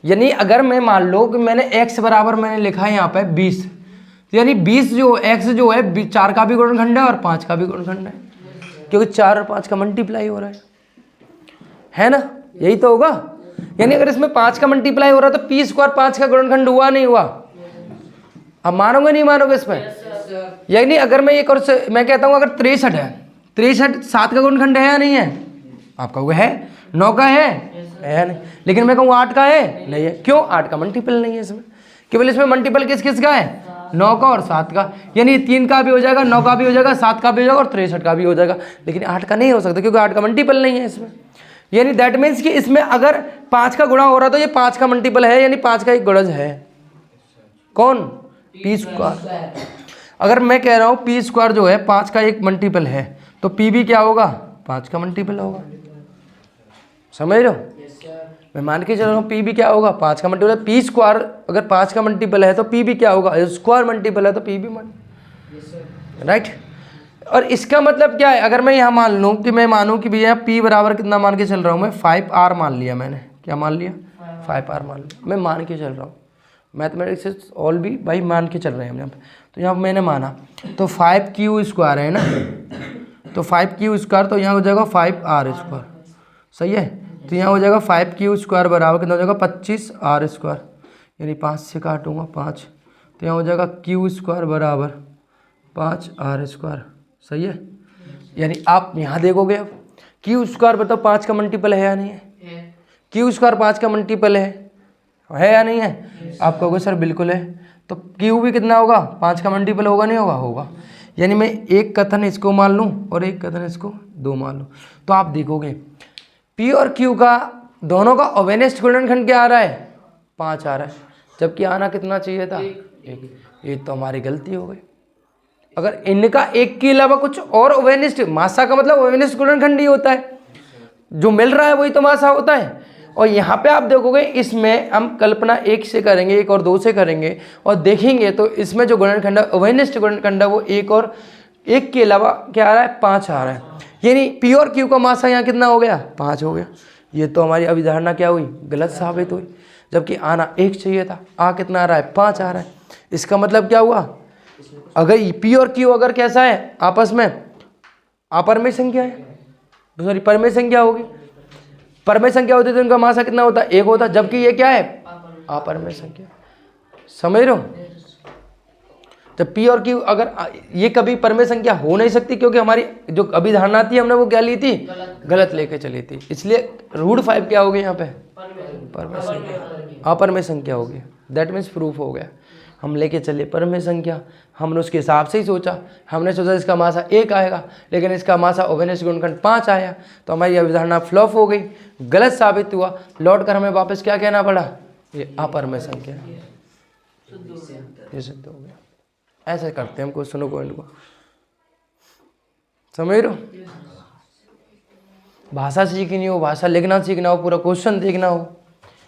यानी अगर मैं मान लो कि मैंने x बराबर मैंने लिखा है यहाँ पे 20, तो यानी 20 जो x जो है 4 का भी गुणनखंड है और 5 का भी गुणनखंड है, क्योंकि 4 और 5 का मल्टीप्लाई हो रहा है ना? यही तो होगा। यानी अगर इसमें 5 का मल्टीप्लाई हो रहा है तो P² 5 का गुणनखंड हुआ नहीं हुआ? अब मानोगे नहीं मानोगे इसमें? यानी अगर मैं एक और मैं कहता हूँ अगर 63 है, 63 7 का गुणनखंड है या नहीं है? आप कहोगे है। 9 का है नहीं। लेकिन मैं कहूँ 8 का है नहीं है। क्यों? 8 का मल्टीपल नहीं है इसमें। केवल इसमें मल्टीपल किस किस का है? 9 का और 7 का। यानी 3 का भी हो जाएगा, 9 का भी हो जाएगा, 7 का भी हो जाएगा और 63 का भी हो जाएगा। लेकिन 8 का नहीं हो सकता क्योंकि 8 का मल्टीपल नहीं है इसमें। यानी दैट मीन्स कि इसमें अगर 5 का गुणा हो रहा तो ये 5 का मल्टीपल है, यानी 5 का एक गुणज है। कौन? P²। अगर मैं कह रहा हूँ P² जो है 5 का एक मल्टीपल है, तो P भी क्या होगा? 5 का मल्टीपल होगा। समझ रहे हो? मैं मान के चल रहा हूँ P भी क्या होगा? 5 का मल्टीपल। P² अगर 5 का मल्टीपल है तो P भी क्या होगा? स्क्वायर मल्टीपल है तो P भी राइट। और इसका मतलब क्या है? अगर मैं यहाँ मान लूँ कि मैं मानूँ कि भैया P बराबर कितना मान के चल रहा हूँ मैं? 5R मान लिया मैंने। क्या मान लिया? 5R मान लिया। मैं मान के चल रहा हूँ। मैथमेटिक्स से ऑल भी भाई मान के चल रहे हैं हम यहाँ पे। तो यहाँ मैंने माना तो 5Q² है ना, तो 5Q² तो यहाँ हो जाएगा 5R²। सही है? तो यहाँ हो जाएगा 5Q² बराबर कितना हो जाएगा? 25R²। यानी 5 से काटूंगा 5, तो यहाँ हो जाएगा Q² बराबर 5R²। सही है? यानी आप यहाँ देखोगे अब Q² बताओ 5 का मल्टीपल है या नहीं है? Q² 5 का मल्टीपल है। है या नहीं है? आप कहोगे सर बिल्कुल है। तो क्यू भी कितना होगा? 5 का मल्टीपल होगा नहीं होगा? होगा। यानी मैं एक कथन इसको मान लूँ और एक कथन इसको 2 मान लूँ, तो आप देखोगे पी और क्यू का दोनों का ओवेनेस्ट गुणनखंड क्या आ रहा है? 5 आ रहा है, जबकि आना कितना चाहिए था? 1। ये तो हमारी गलती हो गई। अगर इनका एक के अलावा कुछ और ओवेनिस्ट, मासा का मतलब ओवेनिस्ट गुणनखंड ही होता है, जो मिल रहा है वही तो मासा होता है। और यहाँ पे आप देखोगे इसमें हम कल्पना 1 से करेंगे, 1 और 2 से करेंगे और देखेंगे तो इसमें जो गुणनखंड है ओवेनिस्ट गुणनखंड है वो 1 और 1 के अलावा क्या आ रहा है? 5 आ रहा है। यानी पी और क्यू का मासा यहाँ कितना हो गया? 5 हो गया। ये तो हमारी अभिधारणा क्या हुई? गलत साबित हुई, जबकि आना 1 चाहिए था, आ कितना आ रहा है? 5 आ रहा है। इसका मतलब क्या हुआ? अगर पी और क्यू अगर कैसा है आपस में अपरमेय संख्या है, सॉरी परमेय संख्या होगी, परमेय संख्या होती तो इनका मासा कितना होता? 1 होता, जबकि ये क्या है? अपरमेय संख्या। समझ रहे हो? जब पी और क्यू अगर ये कभी परमेय संख्या हो नहीं सकती, क्योंकि हमारी जो अभिधारणा थी हमने वो क्या ली थी? गलत लेके चली थी। इसलिए √5 क्या हो गया यहाँ पे? परमेय संख्या, अपरमेय संख्या हो गया। दैट मीन्स प्रूफ हो गया। हम लेके चले परमेय संख्या, हमने उसके हिसाब से ही सोचा, हमने सोचा इसका मासा 1 आएगा, लेकिन इसका मासा ओवेनिस्ट गुणनखंड 5 आया, तो हमारी अभिधारणा फ्लॉप हो गई, गलत साबित हुआ। लौट कर हमें वापस क्या कहना पड़ा? ये अपरमेय संख्या, ये सिद्ध हो गया। ऐसे करते हैं हम क्वेश्चनों को, इनको समझ रहे हो? भाषा सीखनी हो, भाषा लिखना सीखना हो, पूरा क्वेश्चन देखना हो,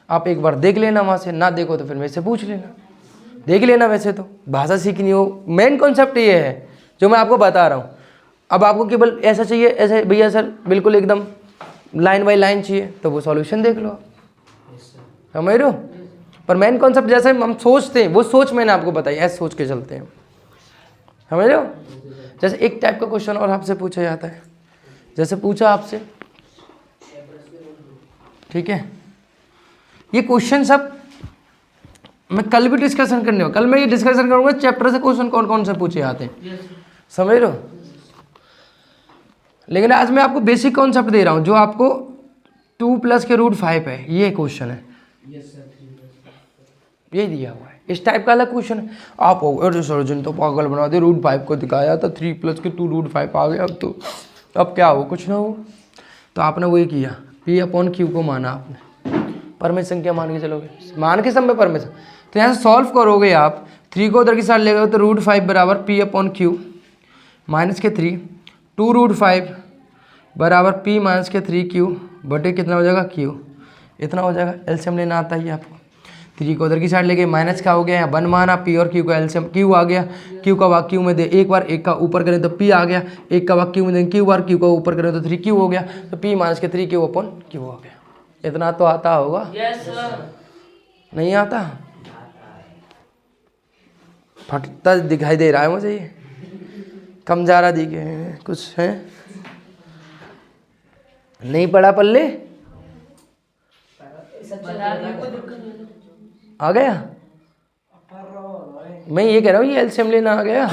आप एक बार देख लेना वहाँ से, ना देखो तो फिर मेरे से पूछ लेना, देख लेना। वैसे तो भाषा सीखनी हो, मेन कॉन्सेप्ट ये है जो मैं आपको बता रहा हूँ। अब आपको केवल ऐसा चाहिए, ऐसे भैया सर बिल्कुल एकदम लाइन बाय लाइन चाहिए, तो वो सॉल्यूशन देख लो, समझ रहे हो? पर मेन कॉन्सेप्ट जैसे हम सोचते हैं वो सोच मैंने आपको बताई, ऐसे सोच के चलते हैं, समझ रहे हो? जैसे एक टाइप का क्वेश्चन और आपसे पूछा जाता है, जैसे पूछा आपसे, ठीक है, ये क्वेश्चन सब मैं कल भी डिस्कशन करने कल मैं ये डिस्कशन करूंगा चैप्टर से क्वेश्चन कौन कौन से पूछे जाते हैं, समझ रहे हो? लेकिन आज मैं आपको बेसिक कॉन्सेप्ट दे रहा हूं, जो आपको 2 + के √5 है, ये क्वेश्चन है, यही दिया हुआ है। इस टाइप का अलग क्वेश्चन है। आप अरे सर जिन तो पागल बना दे, √5 को दिखाया था, 3 + के 2 √5 आ गया, अब क्या हो? कुछ ना हो। तो आपने वही किया, P/Q को माना आपने, परमेय संख्या मान के चलोगे, मान के समय परमेय संख्या। तो यहाँ से सॉल्व करोगे आप, 3 को उधर की साइड ले गए तो √5 बराबर P/Q -3, 2 √5 बराबर P - 3Q बटे कितना हो जाएगा? Q, इतना हो जाएगा। एलसीएम लेना आता ही आपको। 3 को उधर की साइड ले गए, माइनस का हो गया, यहाँ 1 माना, P और Q का एलसीएम Q आ गया, Q का भाग Q में दे, एक बार 1 का ऊपर करें तो P आ गया, 1 का भाग Q में दे, Q बार Q का ऊपर करें तो 3Q हो गया, तो P - 3Q/Q हो गया। इतना तो आता होगा? Yes sir. नहीं आता? फटता दिखाई दे रहा है मुझे, ये कम जा रहा दिखे कुछ है, नहीं पड़ा पल्ले, आ गया? मैं ये कह रहा हूँ ये एलसीएम लेना आ गया,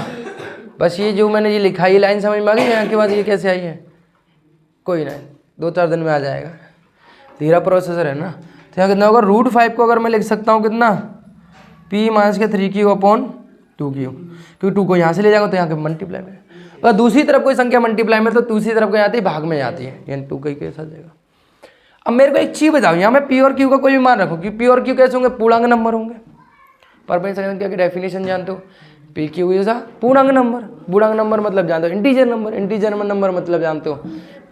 बस ये जो मैंने ये लिखा ये लाइन समझ में आ गई, यहाँ के बाद ये कैसे आई है? कोई नहीं, 2-4 दिन में आ जाएगा, धीरा प्रोसेसर है ना। तो यहाँ कितना होगा? √5 को अगर मैं लिख सकता हूँ कितना? P - 3Q/2Q, क्योंकि 2 को यहाँ से ले जाएगा तो यहाँ के मल्टीप्लाई में, अगर दूसरी तरफ कोई संख्या मल्टीप्लाई में तो दूसरी तरफ को जाती है भाग में जाती है, यानी 2 कहीं के साथ जाएगा। अब मेरे को एक चीज़ बताओ, यहाँ मैं P और Q का कोई भी मान रखूँ कि P और Q कैसे होंगे? पूर्णांक नंबर होंगे। परमेय संख्या की डेफिनेशन जानते हो? PQ जैसा पूर्णांक नंबर, पूर्णांक नंबर मतलब जानते हो? इंटीजर नंबर, इंटीजर नंबर मतलब जानते हो?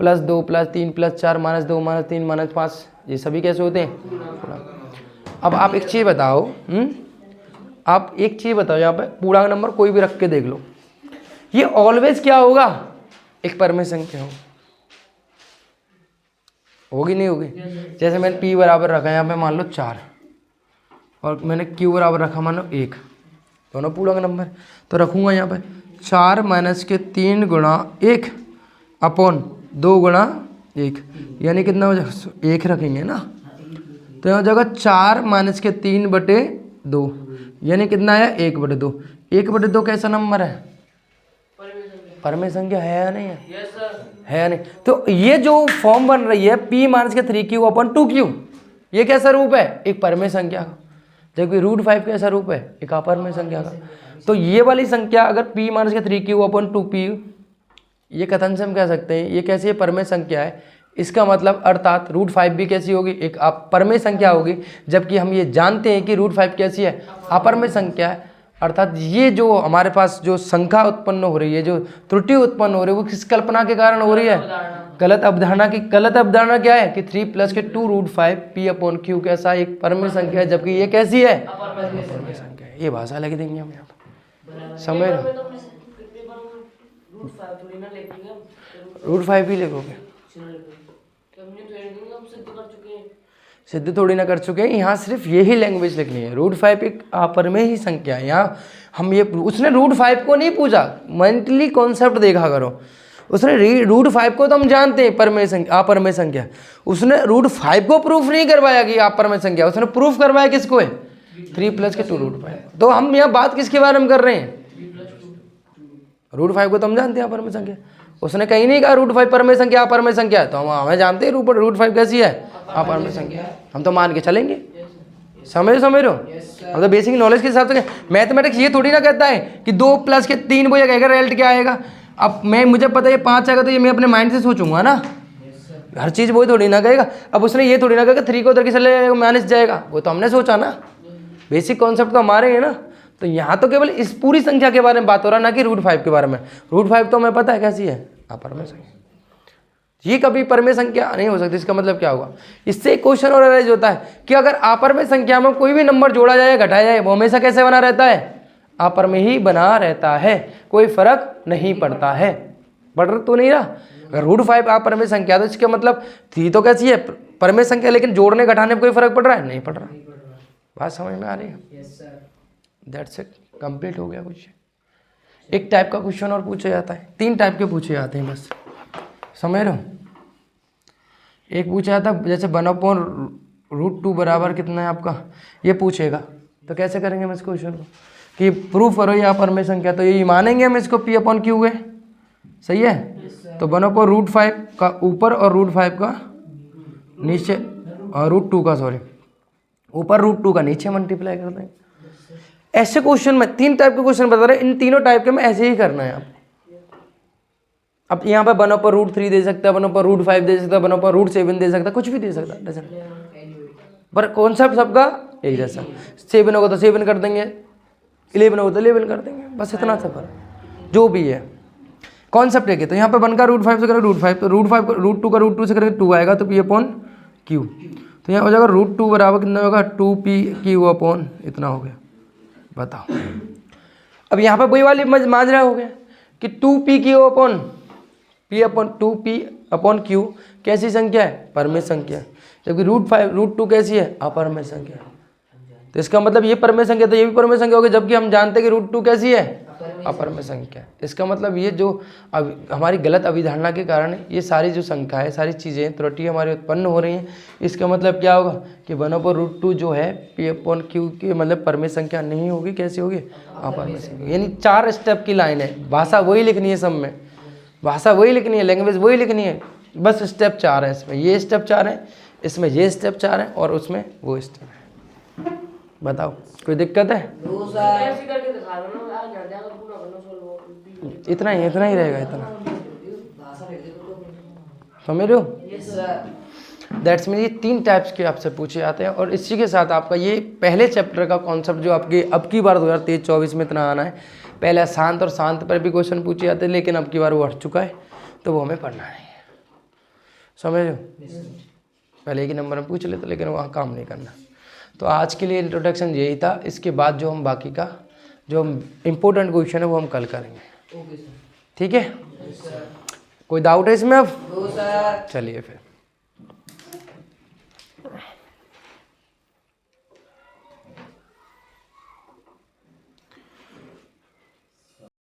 +2 +3 +4 -2 -3 -5, ये सभी कैसे होते हैं? अब आप एक चीज़ बताओ, आप एक चीज़ बताओ, यहाँ पे पूर्णांक नंबर कोई भी रख के देख लो, ये ऑलवेज क्या होगा? एक परमेय संख्या होगी नहीं होगी? जैसे मैंने P बराबर रखा यहाँ पे मान लो 4 और मैंने Q बराबर रखा मान लो 1, दोनों पूर्णांक नंबर, तो रखूँगा यहाँ पे 4 - 3 × 1/2 × 1, यानी कितना हो जाएगा? 1 रखेंगे ना, तो यहाँ हो जाएगा 4 - 3/2, यानी कितना आया? 1/2। 1/2 कैसा नंबर है? परमेय संख्या है या नहीं है? Yes sir. है या नहीं? तो ये जो फॉर्म बन रही है P - 3Q/2Q, ये कैसा रूप है? एक परमेय संख्या का। जबकि √5 कैसा रूप है, एक अपरमेय संख्या का। तो ये वाली संख्या अगर p माइनस के 3q/2p, ये कथन से हम कह सकते हैं ये कैसी है, परमेय संख्या है। इसका मतलब अर्थात √5 भी कैसी होगी, एक परमेय संख्या होगी। जबकि हम ये जानते हैं कि √5 कैसी है, अपरमेय संख्या है। अर्थात ये जो हमारे पास जो संख्या उत्पन्न हो रही है, जो त्रुटि उत्पन्न हो रही है, वो किस कल्पना के कारण हो रही है, गलत अवधारणा की। गलत अवधारणा क्या है कि 3 + के 2√5 p/q कैसा एक परमेय संख्या है, जबकि ये कैसी है, अपरमेय संख्या है। ये भाषा लिख देंगे हम यहाँ पर, समझ रहे हो। √5 ही लिखोगे, सिद्ध थोड़ी ना कर चुके हैं। यहाँ सिर्फ यही लैंग्वेज लिखनी है। √5 एक अपरमेय ही संख्या है। यहाँ हम ये, उसने √5 को नहीं पूछा, मेंटली कॉन्सेप्ट देखा करो। उसने √5 को तो हम जानते हैं परमेय संख्या, अपरमेय संख्या। उसने √5 को प्रूफ नहीं करवाया कि अपरमेय संख्या, उसने प्रूफ करवाया किसको है, 3 + के 2√5। तो हम यहाँ बात किसके बारे में कर रहे हैं, √5 को तो हम जानते हैं अपरमेय संख्या। उसने कहीं नहीं कहा √5 परमेय संख्या अपरमेय संख्या है, तो हम हमें जानते हैं √5 कैसी है, अपरमेय संख्या। हम तो मान के चलेंगे, समझ रहे हो। हम तो बेसिक नॉलेज के हिसाब से, मैथमेटिक्स ये थोड़ी ना कहता है कि 2 + के 3 वो ये कहेगा रिजल्ट क्या आएगा। अब मुझे पता है ये 5 आएगा, तो ये मैं अपने माइंड से सोचूंगा ना, हर चीज़ वही थोड़ी ना कहेगा। अब उसने ये थोड़ी ना कहा 3 को उधर के चले जाएगा माइनस जाएगा, वो तो हमने सोचा ना। बेसिक कॉन्सेप्ट तो हमारे हैं ना। तो यहाँ तो केवल इस पूरी संख्या के बारे में बात हो रहा है, ना कि √5 के बारे में। √5 तो हमें पता है कैसी है, अपरमेय संख्या। ये कभी परमेय संख्या नहीं हो सकती। इसका मतलब क्या होगा, इससे एक क्वेश्चन और अराइज होता है कि अगर अपरमेय संख्या में कोई भी नंबर जोड़ा जाए घटाया जाए, वो हमेशा कैसे बना रहता है, अपरमेय ही बना रहता है, कोई फर्क नहीं पड़ता है। बढ़ तो नहीं रहा। अगर √5 अपरमेय संख्या, तो इसका मतलब 3 तो कैसी है, परमेय संख्या, लेकिन जोड़ने घटाने में कोई फर्क पड़ रहा है, नहीं पड़ रहा। बात समझ में आ रही है। दैट्स इट, कंप्लीट हो गया क्वेश्चन। एक टाइप का क्वेश्चन और पूछा जाता है, 3 टाइप के पूछे जाते हैं बस, समझ रहे हो। एक पूछा जाता है जैसे 1/√2 बराबर कितना है आपका, ये पूछेगा। तो कैसे करेंगे हम इस क्वेश्चन को कि प्रूफ करो ये अपरमेय संख्या, तो ये मानेंगे हम इसको p/q है, सही है। तो 1/√5 का ऊपर और √5 का नीचे, और √2 का, सॉरी, ऊपर √2 का नीचे मल्टीप्लाई कर देंगे। ऐसे क्वेश्चन में 3 टाइप के क्वेश्चन बता रहे हैं, इन तीनों टाइप के में ऐसे ही करना है आप। अब यहाँ पे 1/√3 दे सकता है, 1/√5 दे सकता है, 1/√7 दे सकता है, कुछ भी दे सकता है, पर कॉन्सेप्ट सबका एक जैसा। 7 होगा तो 7 कर देंगे, 11 होगा तो 11 कर देंगे, बस इतना सफर जो भी है, कॉन्सेप्ट एक है। तो यहाँ पे 1 का √5 से करेंगे √5, तो √5 को √2 का √2 से करेंगे 2 आएगा, तो p/q। तो यहाँ हो जाएगा √2 बराबर कितना होगा, 2p/q इतना हो गया। बताओ, अब यहाँ पे वही वाली माजरा हो गया कि 2p/q कैसी संख्या है, परमेय संख्या, जबकि √2 कैसी है, अपरमेय संख्या। तो इसका मतलब ये परमेय संख्या, तो ये भी परमेय संख्या होगी, जबकि हम जानते हैं कि √2 कैसी है, अपरमेय संख्या। इसका मतलब ये जो अब हमारी गलत अभिधारणा के कारण ये सारी जो संख्या है, सारी चीज़ें त्रुटि हमारी उत्पन्न हो रही हैं। इसका मतलब क्या होगा कि 1/√2 जो है p/q की मतलब परमेय संख्या नहीं होगी, कैसी होगी, अपरमेय संख्या। यानी 4 स्टेप की लाइन है, भाषा वही लिखनी है, सब में भाषा वही लिखनी है, लैंग्वेज वही लिखनी है, बस स्टेप 4 है। इसमें ये स्टेप 4 है, इसमें ये स्टेप 4 है, और उसमें वो स्टेप है। बताओ कोई दिक्कत है, इतना ही रहेगा, इतना समझ रहे हो। दैट्स मीन ये 3 टाइप्स के आपसे पूछे जाते हैं। और इसी के साथ आपका ये पहले चैप्टर का कॉन्सेप्ट जो आपके अब की बार 2023-24 में इतना आना है, पहले शांत और शांत पर भी क्वेश्चन पूछे जाते हैं, लेकिन अब की बार वो हट चुका है, तो वो हमें पढ़ना है, समझ लो। पहले एक ही नंबर में पूछ लेते, लेकिन वहाँ काम नहीं करना। तो आज के लिए इंट्रोडक्शन यही था। इसके बाद जो हम बाकी का जो इम्पोर्टेंट क्वेश्चन है वो हम कल करेंगे, ठीक है। कोई डाउट है इसमें अब, चलिए फिर।